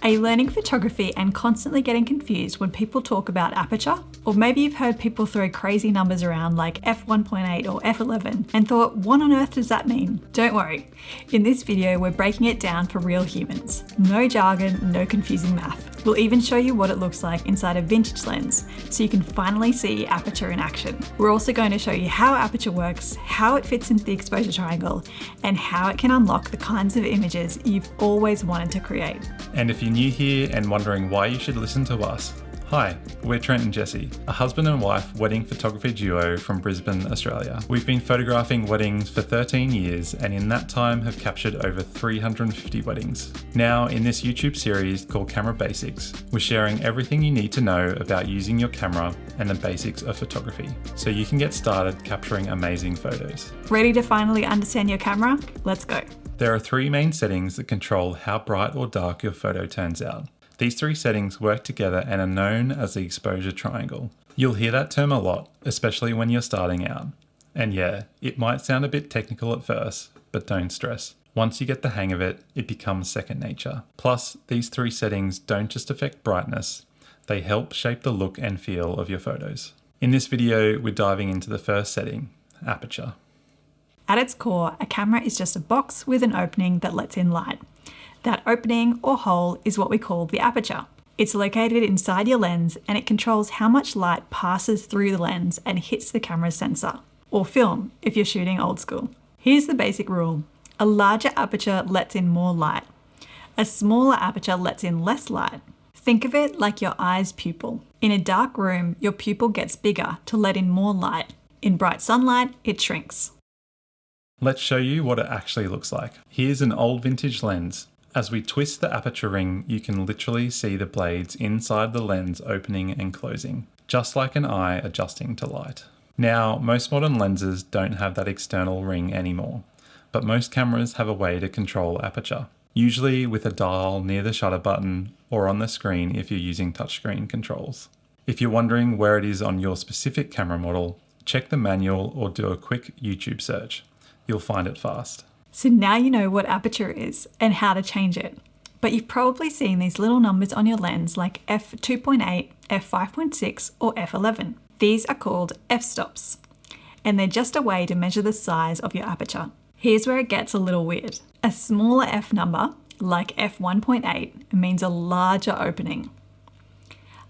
Are you learning photography and constantly getting confused when people talk about aperture? Or maybe you've heard people throw crazy numbers around like f1.8 or f11 and thought, what on earth does that mean? Don't worry. In this video, we're breaking it down for real humans. No jargon, no confusing math. We'll even show you what it looks like inside a vintage lens, so you can finally see aperture in action. We're also going to show you how aperture works, how it fits into the exposure triangle, and how it can unlock the kinds of images you've always wanted to create. And if you're new here and wondering why you should listen to us, hi, we're Trent and Jessie, a husband and wife wedding photography duo from Brisbane, Australia. We've been photographing weddings for 13 years and in that time have captured over 350 weddings. Now, in this YouTube series called Camera Basics, we're sharing everything you need to know about using your camera and the basics of photography, so you can get started capturing amazing photos. Ready to finally understand your camera? Let's go. There are three main settings that control how bright or dark your photo turns out. These three settings work together and are known as the exposure triangle. You'll hear that term a lot, especially when you're starting out. And yeah, it might sound a bit technical at first, but don't stress. Once you get the hang of it, it becomes second nature. Plus, these three settings don't just affect brightness, they help shape the look and feel of your photos. In this video, we're diving into the first setting, aperture. At its core, a camera is just a box with an opening that lets in light. That opening or hole is what we call the aperture. It's located inside your lens and it controls how much light passes through the lens and hits the camera's sensor, or film if you're shooting old school. Here's the basic rule. A larger aperture lets in more light. A smaller aperture lets in less light. Think of it like your eye's pupil. In a dark room, your pupil gets bigger to let in more light. In bright sunlight, it shrinks. Let's show you what it actually looks like. Here's an old vintage lens. As we twist the aperture ring, you can literally see the blades inside the lens opening and closing, just like an eye adjusting to light. Now, most modern lenses don't have that external ring anymore, but most cameras have a way to control aperture, usually with a dial near the shutter button or on the screen if you're using touchscreen controls. If you're wondering where it is on your specific camera model, check the manual or do a quick YouTube search. You'll find it fast. So now you know what aperture is and how to change it. But you've probably seen these little numbers on your lens like f2.8, f5.6 or f11. These are called f-stops, and they're just a way to measure the size of your aperture. Here's where it gets a little weird. A smaller f number, like f1.8, means a larger opening.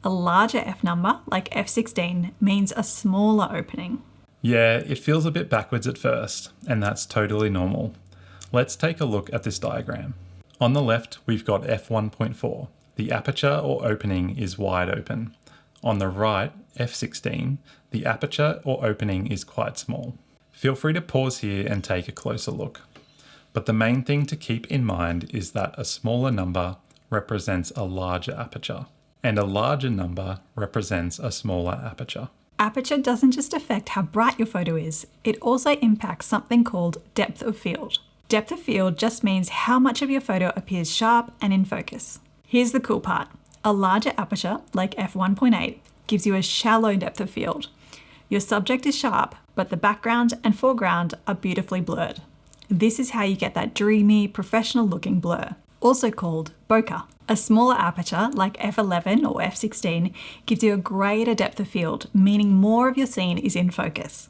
A larger f number, like f16, means a smaller opening. Yeah, it feels a bit backwards at first, and that's totally normal. Let's take a look at this diagram. On the left, we've got f1.4. The aperture or opening is wide open. On the right, f16, the aperture or opening is quite small. Feel free to pause here and take a closer look. But the main thing to keep in mind is that a smaller number represents a larger aperture, and a larger number represents a smaller aperture. Aperture doesn't just affect how bright your photo is, it also impacts something called depth of field. Depth of field just means how much of your photo appears sharp and in focus. Here's the cool part. A larger aperture, like f1.8, gives you a shallow depth of field. Your subject is sharp, but the background and foreground are beautifully blurred. This is how you get that dreamy, professional-looking blur, also called bokeh. A smaller aperture, like f11 or f16, gives you a greater depth of field, meaning more of your scene is in focus.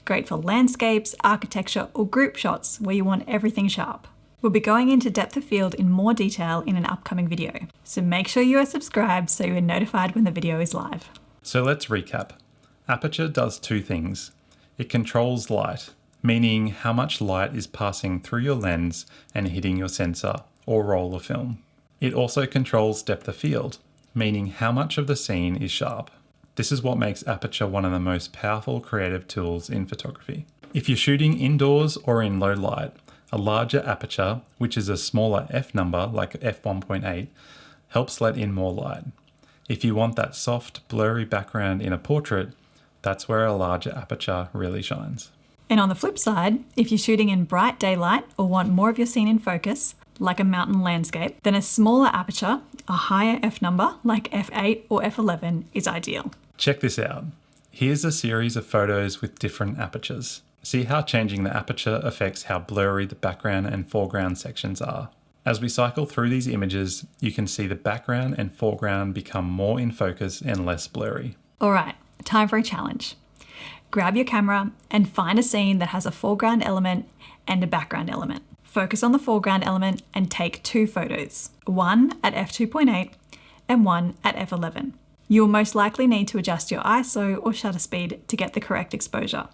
Great for landscapes, architecture, or group shots where you want everything sharp. We'll be going into depth of field in more detail in an upcoming video, so make sure you are subscribed so you are notified when the video is live. So let's recap. Aperture does two things. It controls light, meaning how much light is passing through your lens and hitting your sensor or roll of film. It also controls depth of field, meaning how much of the scene is sharp. This is what makes aperture one of the most powerful creative tools in photography. If you're shooting indoors or in low light, a larger aperture, which is a smaller f number like f1.8, helps let in more light. If you want that soft, blurry background in a portrait, that's where a larger aperture really shines. And on the flip side, if you're shooting in bright daylight or want more of your scene in focus, like a mountain landscape, then a smaller aperture, a higher f number like f8 or f11 is ideal. Check this out. Here's a series of photos with different apertures. See how changing the aperture affects how blurry the background and foreground sections are. As we cycle through these images, you can see the background and foreground become more in focus and less blurry. All right, time for a challenge. Grab your camera and find a scene that has a foreground element and a background element. Focus on the foreground element and take 2 photos, one at f2.8 and one at f11. You'll most likely need to adjust your ISO or shutter speed to get the correct exposure,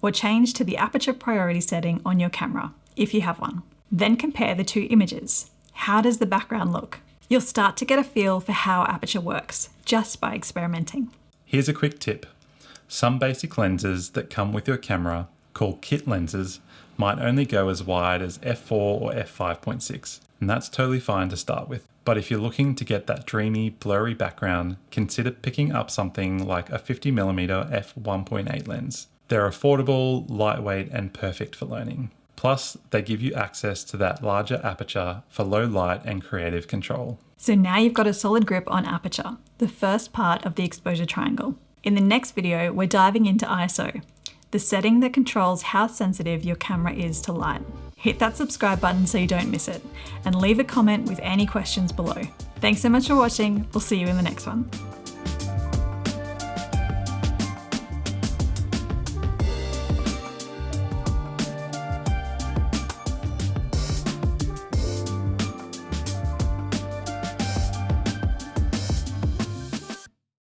or change to the aperture priority setting on your camera, if you have one. Then compare the 2 images. How does the background look? You'll start to get a feel for how aperture works, just by experimenting. Here's a quick tip. Some basic lenses that come with your camera, called kit lenses, might only go as wide as f4 or f5.6, and that's totally fine to start with. But if you're looking to get that dreamy, blurry background, consider picking up something like a 50mm f1.8 lens. They're affordable, lightweight, and perfect for learning. Plus, they give you access to that larger aperture for low light and creative control. So now you've got a solid grip on aperture, the first part of the exposure triangle. In the next video, we're diving into ISO, the setting that controls how sensitive your camera is to light. Hit that subscribe button so you don't miss it, and leave a comment with any questions below. Thanks so much for watching. We'll see you in the next one.